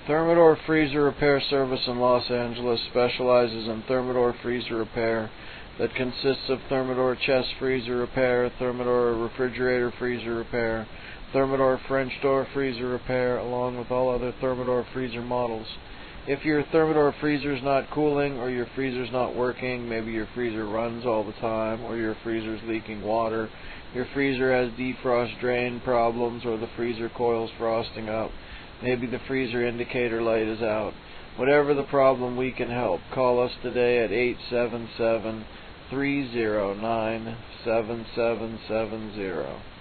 Thermador Freezer Repair Service in Los Angeles specializes in Thermador freezer repair that consists of Thermador chest freezer repair, Thermador refrigerator freezer repair, Thermador French door freezer repair, along with all other Thermador freezer models. If your Thermador freezer's not cooling, or your freezer's not working, maybe your freezer runs all the time, or your freezer's leaking water, your freezer has defrost drain problems, or the freezer coil's frosting up, maybe the freezer indicator light is out. Whatever the problem, we can help. Call us today at 877-309-7770.